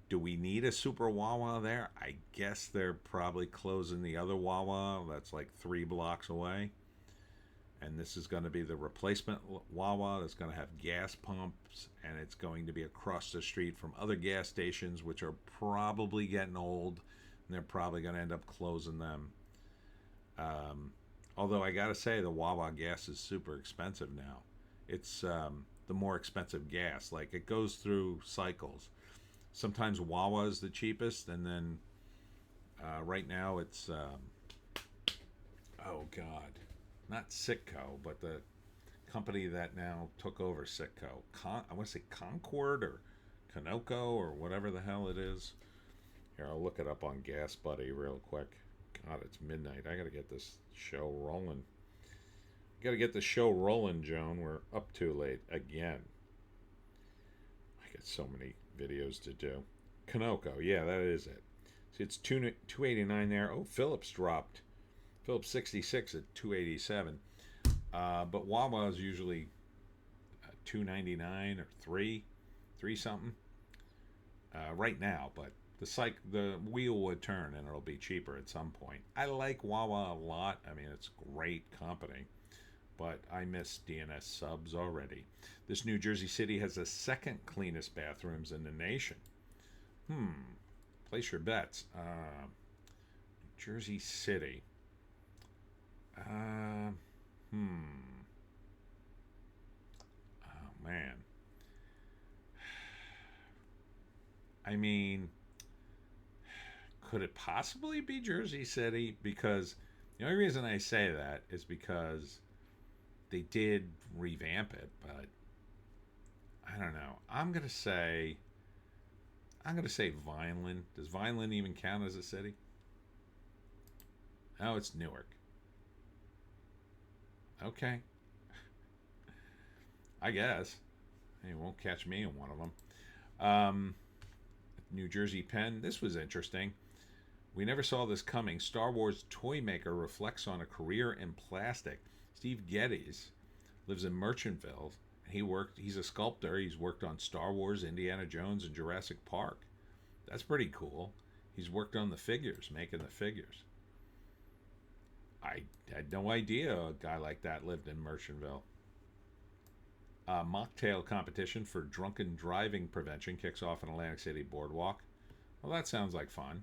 Do we need a super Wawa there? I guess they're probably closing the other Wawa that's like 3 blocks away. And this is going to be the replacement Wawa that's going to have gas pumps, and it's going to be across the street from other gas stations, which are probably getting old, and they're probably going to end up closing them. Although I got to say, the Wawa gas is super expensive now. It's the more expensive gas. Like, it goes through cycles. Sometimes Wawa is the cheapest, and then right now it's, oh God, not Citgo, but the company that now took over Citgo. I want to say Concord or Conoco or whatever the hell it is. Here, I'll look it up on Gas Buddy real quick. God, it's midnight. I got to get this show rolling. Got to get the show rolling, Joan. We're up too late again. I got so many videos to do. Conoco, yeah, that is it. See, it's $289 there. Oh, Phillips dropped. Phillips 66 at $287. But Wawa is usually $2.99 or three something right now. But the wheel would turn and it'll be cheaper at some point. I like Wawa a lot. I mean, it's great company, but I miss DNS Subs already. This New Jersey city has the second cleanest bathrooms in the nation. Place your bets. New Jersey City. Oh man. I mean, could it possibly be Jersey City? Because the only reason I say that is because they did revamp it, but I don't know. I'm gonna say Vineland. Does Vineland even count as a city? Oh, it's Newark. Okay. I guess. You won't catch me in one of them. New Jersey Penn. This was interesting. We never saw this coming. Star Wars toy maker reflects on a career in plastic. Steve Geddes lives in Merchantville. He's a sculptor. He's worked on Star Wars, Indiana Jones, and Jurassic Park. That's pretty cool. He's worked on the figures, making the figures. I had no idea a guy like that lived in Merchantville. Mocktail competition for drunken driving prevention kicks off in Atlantic City Boardwalk. Well, that sounds like fun.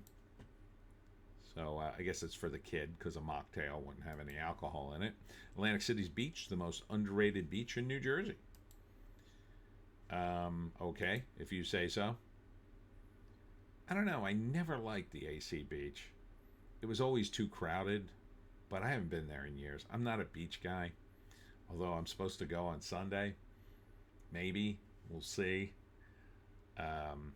So I guess it's for the kid because a mocktail wouldn't have any alcohol in it. Atlantic City's beach, the most underrated beach in New Jersey. Okay, if you say so. I don't know. I never liked the AC beach. It was always too crowded, but I haven't been there in years. I'm not a beach guy, although I'm supposed to go on Sunday. Maybe. We'll see. Um,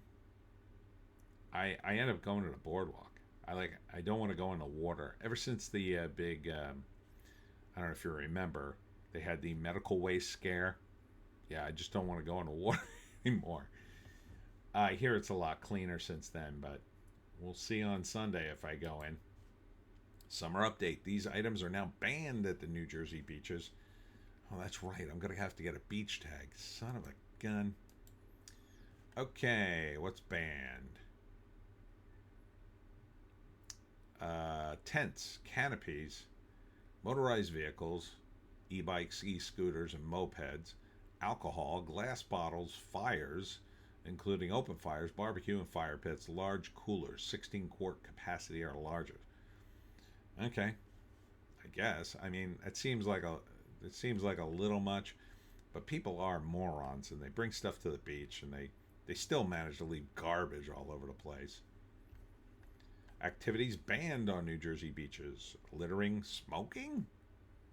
I end up going to the boardwalk. I don't want to go in the water. Ever since the big I don't know if you remember, they had the medical waste scare. Yeah, I just don't want to go in the water anymore. I hear it's a lot cleaner since then, but we'll see on Sunday if I go in. Summer update. These items are now banned at the New Jersey beaches. Oh, that's right. I'm going to have to get a beach tag. Son of a gun. Okay, what's banned? Tents, canopies, motorized vehicles, e-bikes, e-scooters, and mopeds, alcohol, glass bottles, fires, including open fires, barbecue and fire pits, large coolers, 16 quart capacity or larger. Okay, I guess. I mean, it seems like a little much, but people are morons and they bring stuff to the beach and they still manage to leave garbage all over the place. Activities banned on New Jersey beaches: littering, smoking.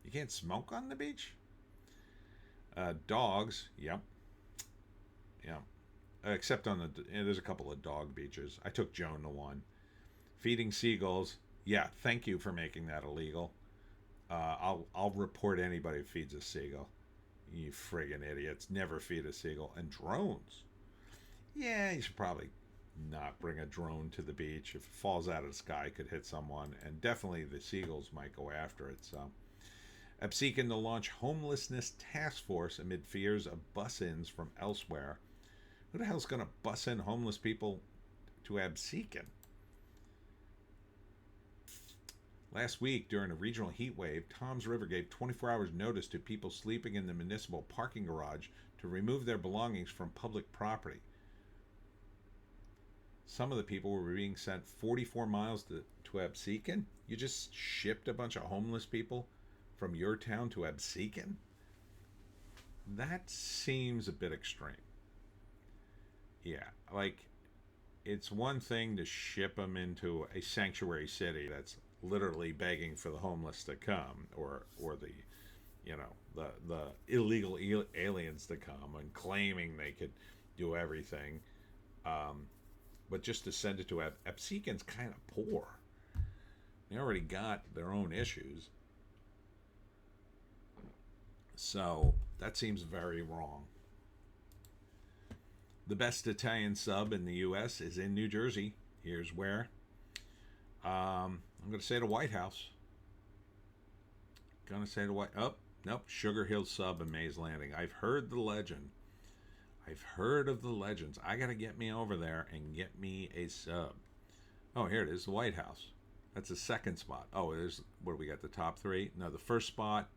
You can't smoke on the beach. Dogs. Yep. Yep. Except on there's a couple of dog beaches. I took Joan to one. Feeding seagulls. Yeah, thank you for making that illegal. I'll report anybody who feeds a seagull. You friggin' idiots! Never feed a seagull. And drones. Yeah, you should probably not bring a drone to the beach. If it falls out of the sky, it could hit someone, and definitely the seagulls might go after it. So, Absecon to launch homelessness task force amid fears of bus-ins from elsewhere. Who the hell's going to bus in homeless people to Absecon? Last week, during a regional heat wave, Toms River gave 24 hours notice to people sleeping in the municipal parking garage to remove their belongings from public property. Some of the people were being sent 44 miles to Absecon. You just shipped a bunch of homeless people from your town to Absecon? That seems a bit extreme. Yeah, like, it's one thing to ship them into a sanctuary city that's literally begging for the homeless to come, or the the illegal aliens to come and claiming they could do everything. But just to send it to Absecon's kind of poor. They already got their own issues. So that seems very wrong. The best Italian sub in the U.S. is in New Jersey. Here's where. I'm going to say the White House. Oh, nope. Sugar Hill sub in Mays Landing. I've heard the legend. I've heard of the legends. I got to get me over there and get me a sub. Oh, here it is, the White House. That's the second spot. Oh, what do we got, the top three? No, the first spot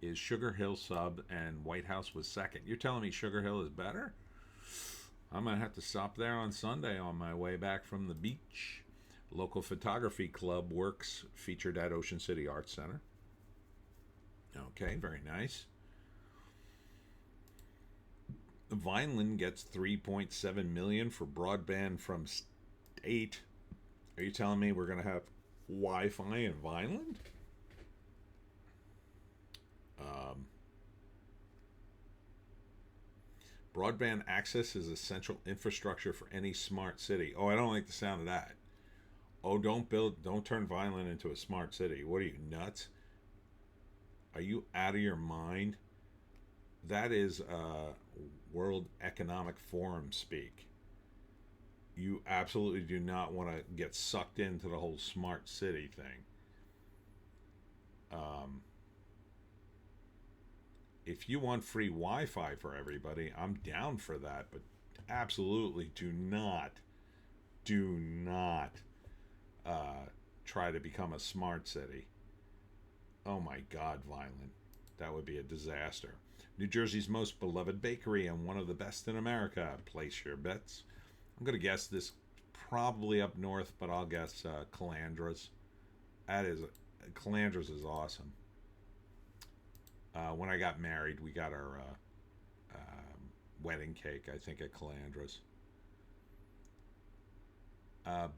is Sugar Hill sub, and White House was second. You're telling me Sugar Hill is better? I'm going to have to stop there on Sunday on my way back from the beach. Local photography club works featured at Ocean City Arts Center. Okay, very nice. Vineland gets $3.7 million for broadband from state. Are you telling me we're going to have Wi-Fi in Vineland? Broadband access is essential infrastructure for any smart city. Oh, I don't like the sound of that. Oh, don't turn Vineland into a smart city. What are you, nuts? Are you out of your mind? That is World Economic Forum speak. You absolutely do not want to get sucked into the whole smart city thing. If you want free Wi-Fi for everybody, I'm down for that, but absolutely do not try to become a smart city. Oh my God, Vineland. That would be a disaster. New Jersey's most beloved bakery and one of the best in America. Place your bets. I'm going to guess this probably up north, but I'll guess Calandra's. That is, Calandras is awesome. When I got married, we got our wedding cake, I think, at Calandras.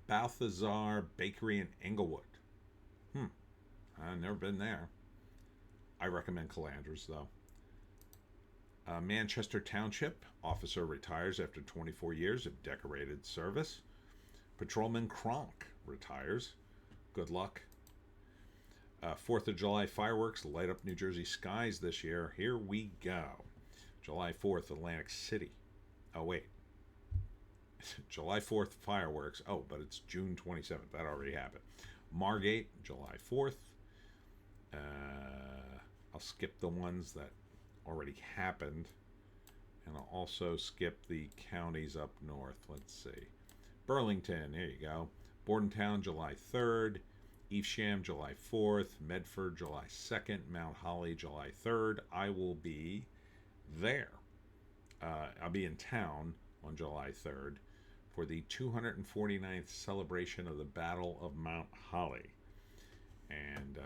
Balthazar Bakery in Inglewood. Hmm, I've never been there. I recommend Calandras, though. Manchester Township officer retires after 24 years of decorated service. Patrolman Kronk retires. Good luck. 4th of July fireworks light up New Jersey skies this year. Here we go. July 4th, Atlantic City. Oh, wait. July 4th fireworks. Oh, but it's June 27th. That already happened. Margate, July 4th. I'll skip the ones that already happened. And I'll also skip the counties up north. Let's see. Burlington, here you go. Bordentown, July 3rd. Evesham, July 4th. Medford, July 2nd. Mount Holly, July 3rd. I will be there. I'll be in town on July 3rd for the 249th celebration of the Battle of Mount Holly. And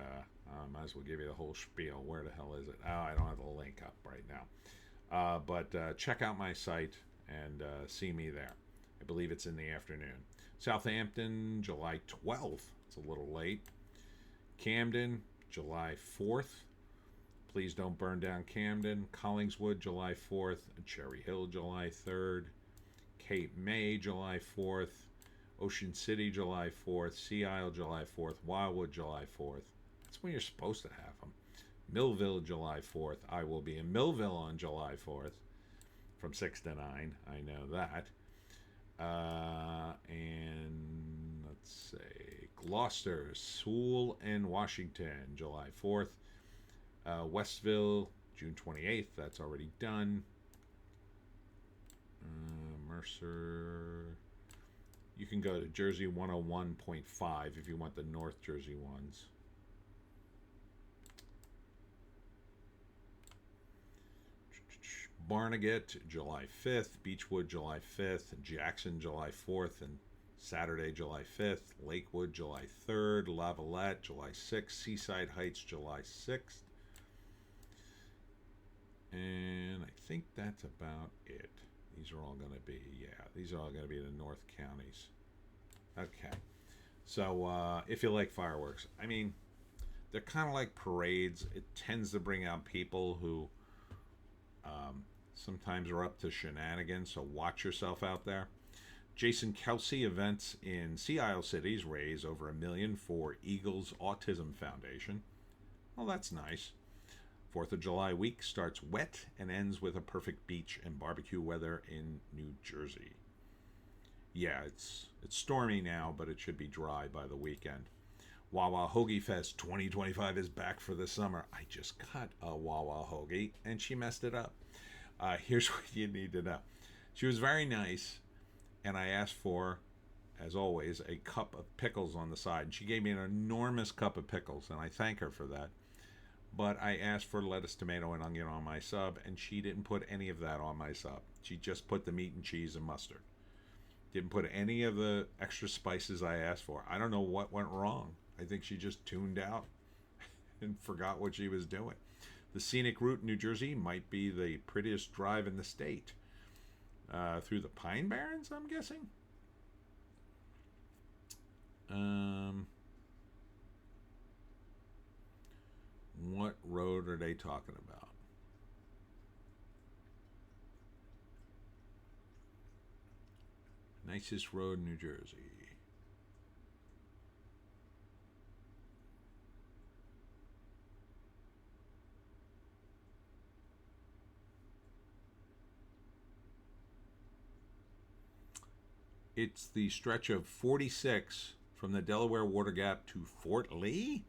I might as well give you the whole spiel. Where the hell is it? Oh, I don't have the link up right now. But check out my site and see me there. I believe it's in the afternoon. Southampton, July 12th. It's a little late. Camden, July 4th. Please don't burn down Camden. Collingswood, July 4th. Cherry Hill, July 3rd. Cape May, July 4th. Ocean City, July 4th. Sea Isle, July 4th. Wildwood, July 4th. That's when you're supposed to have them. Millville, July 4th. I will be in Millville on July 4th from 6 to 9. I know that. And let's say Gloucester, Sewell, and Washington, July 4th. Westville, June 28th. That's already done. Mercer. You can go to Jersey 101.5 if you want the North Jersey ones. Barnegat, July 5th. Beechwood, July 5th. Jackson, July 4th. And Saturday, July 5th. Lakewood, July 3rd. Lavalette, July 6th. Seaside Heights, July 6th. And I think that's about it. These are all going to be, these are all going to be the North Counties. Okay. So if you like fireworks, I mean, they're kind of like parades. It tends to bring out people who sometimes are up to shenanigans, so watch yourself out there. Jason Kelsey events in Sea Isle cities raise over $1 million for Eagles Autism Foundation. Well, that's nice. 4th of July week starts wet and ends with a perfect beach and barbecue weather in New Jersey. Yeah, it's stormy now, but it should be dry by the weekend. Wawa Hoagie Fest 2025 is back for the summer. I just cut a Wawa Hoagie and she messed it up. Here's what you need to know. She was very nice, and I asked for, as always, a cup of pickles on the side. And she gave me an enormous cup of pickles, and I thank her for that. But I asked for lettuce, tomato, and onion on my sub, and she didn't put any of that on my sub. She just put the meat and cheese and mustard. Didn't put any of the extra spices I asked for. I don't know what went wrong. I think she just tuned out and forgot what she was doing. The scenic route in New Jersey might be the prettiest drive in the state. Through the Pine Barrens, I'm guessing. What road are they talking about? Nicest road in New Jersey. It's the stretch of 46 from the Delaware Water Gap to Fort Lee?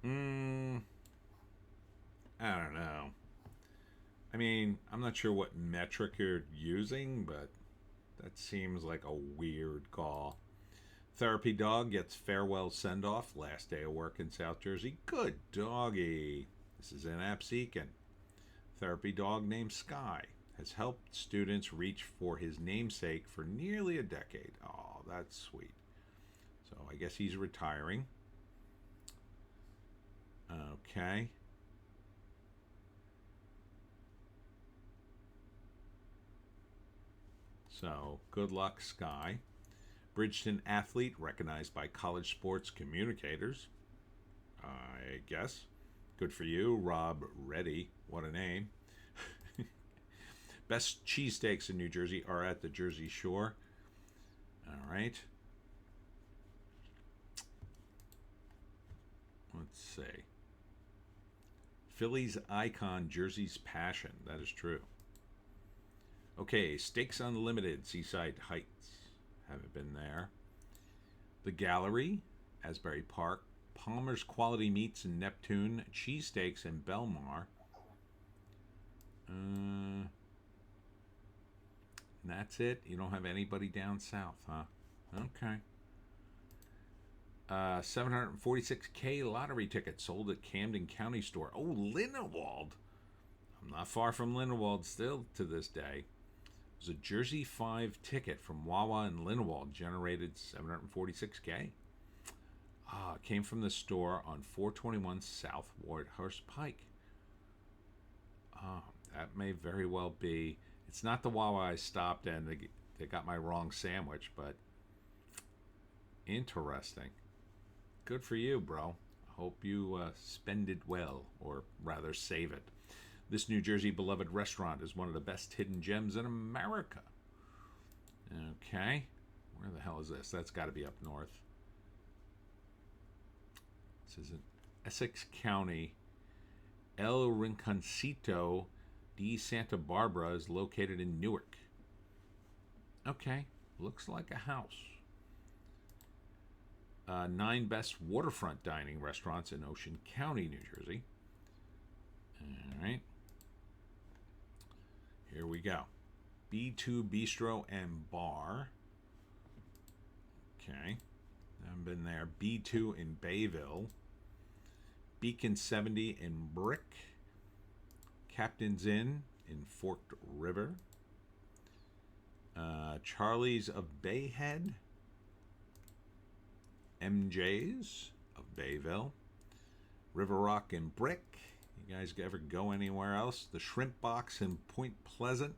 I don't know. I mean, I'm not sure what metric you're using, but that seems like a weird call. Therapy dog gets farewell send-off last day of work in South Jersey. Good doggy. This is in Absecon. Therapy dog named Sky has helped students reach for his namesake for nearly a decade. Oh, that's sweet. So I guess he's retiring. Okay. So, good luck, Sky. Bridgeton athlete recognized by college sports communicators. I guess. Good for you, Rob Reddy. What a name. Best cheesesteaks in New Jersey are at the Jersey Shore. All right. Let's see. Philly's icon, Jersey's passion. That is true. Okay, Steaks Unlimited, Seaside Heights. Haven't been there. The Gallery, Asbury Park. Palmer's Quality Meats in Neptune. Cheesesteaks in Belmar. And that's it? You don't have anybody down south, huh? Okay. 746K lottery tickets sold at Camden County Store. Oh, Linnewald. I'm not far from Linnewald still to this day. It was a Jersey 5 ticket from Wawa in Linnewald, generated 746K. It came from the store on 421 South Wardhurst Pike. That may very well be. It's not the Wawa I stopped in. They got my wrong sandwich, but interesting. Good for you, bro. Hope you spend it well, or rather save it. This New Jersey beloved restaurant is one of the best hidden gems in America. Okay. Where the hell is this? That's got to be up north. This is in Essex County. El Rinconcito de Santa Barbara is located in Newark. Okay. Looks like a house. 9 best waterfront dining restaurants in Ocean County, New Jersey. All right. Here we go. B2 Bistro and Bar. Okay. I've been there. B2 in Bayville. Beacon 70 in Brick. Captain's Inn in Forked River. Charlie's of Bayhead. MJ's of Bayville. River Rock in Brick. You guys ever go anywhere else? The Shrimp Box in Point Pleasant.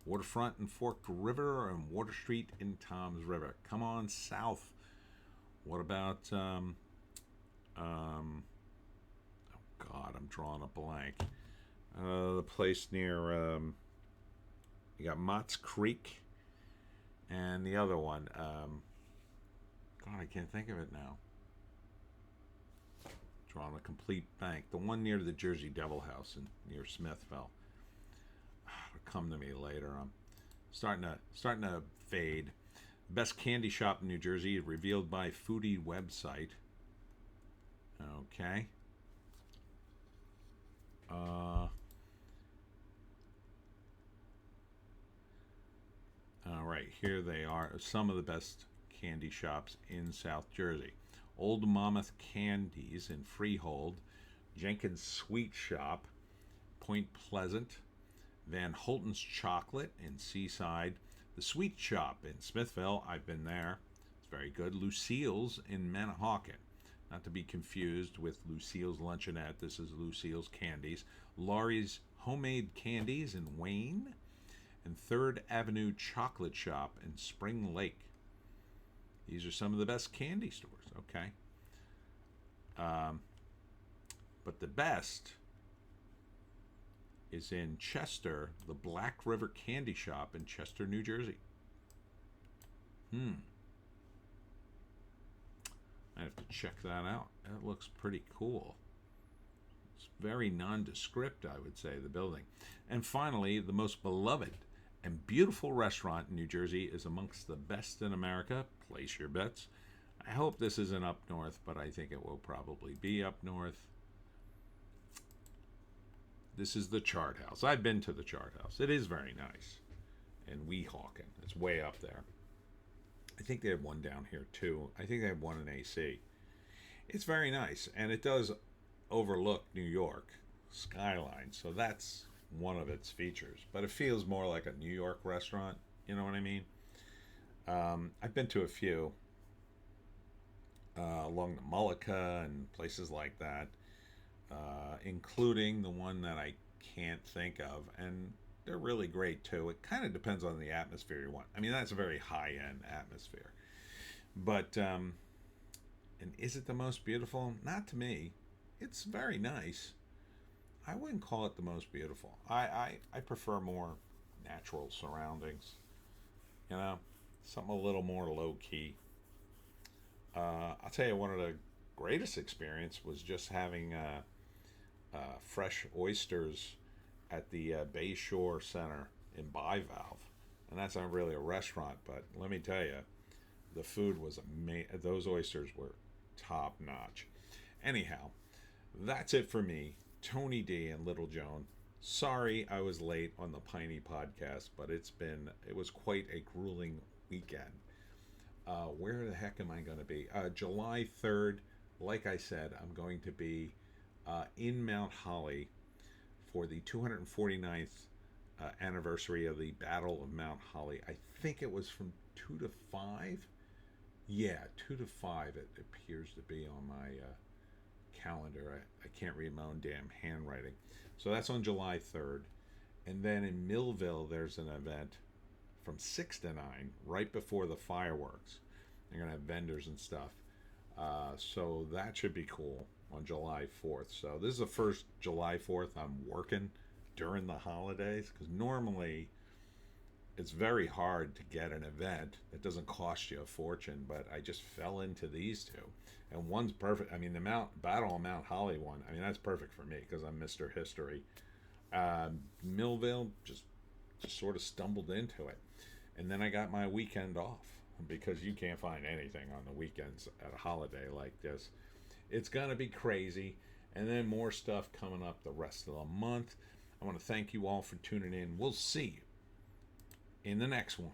Waterfront in Forked River, and Water Street in Toms River. Come on south. What about oh God, I'm drawing a blank. The place near you got Mott's Creek, and the other one. God, I can't think of it now. Drawing a complete blank. The one near the Jersey Devil House near Smithville. It'll come to me later. I'm starting to fade. Best candy shop in New Jersey, revealed by Foodie website. Okay. All right, here they are. Some of the best candy shops in South Jersey. Old Monmouth Candies in Freehold. Jenkins Sweet Shop, Point Pleasant. Van Holten's Chocolate in Seaside. The Sweet Shop in Smithville, I've been there. It's very good. Lucille's in Manahawkin. Not to be confused with Lucille's Luncheonette. This is Lucille's Candies. Laurie's Homemade Candies in Wayne. And 3rd Avenue Chocolate Shop in Spring Lake. These are some of the best candy stores, okay? But the best is in Chester, the Black River Candy Shop in Chester, New Jersey. I have to check that out. That looks pretty cool. It's very nondescript, I would say, the building. And finally, the most beloved and beautiful restaurant in New Jersey is amongst the best in America. Place your bets. I hope this isn't up north, but I think it will probably be up north. This is the Chart House. I've been to the Chart House. It is very nice. In Weehawken. It's way up there. I think they have one down here too. I think they have one in AC. It's very nice, and it does overlook New York skyline, so that's one of its features. But it feels more like a New York restaurant. You know what I mean? I've been to a few along the Mullica and places like that. including the one that I can't think of, and they're really great too. It kind of depends on the atmosphere you want. I mean, that's a very high end atmosphere, but and is it the most beautiful? Not to me. It's very nice. I wouldn't call it the most beautiful. I prefer more natural surroundings. You know, something a little more low key. I'll tell you, one of the greatest experience was just having fresh oysters at the Bayshore Center in Bivalve, and that's not really a restaurant, but let me tell you, the food was amazing. Those oysters were top notch. Anyhow, that's it for me, Tony D and Little Joan. Sorry I was late on the Piney podcast, but it was quite a grueling weekend. Where the heck am I going to be? July 3rd, like I said, I'm going to be in Mount Holly for the 249th anniversary of the Battle of Mount Holly. I think it was from 2 to 5. Yeah, 2 to 5 it appears to be on my calendar. I can't read my own damn handwriting. So that's on July 3rd. And then in Millville, there's an event from 6 to 9, right before the fireworks. They're going to have vendors and stuff. So that should be cool on July 4th. So this is the first July 4th I'm working during the holidays, because normally it's very hard to get an event that doesn't cost you a fortune, but I just fell into these two. And one's perfect. I mean, the Battle of Mount Holly one, I mean, that's perfect for me because I'm Mr. History. Millville just sort of stumbled into it. And then I got my weekend off, because you can't find anything on the weekends at a holiday like this. It's going to be crazy. And then more stuff coming up the rest of the month. I want to thank you all for tuning in. We'll see you in the next one.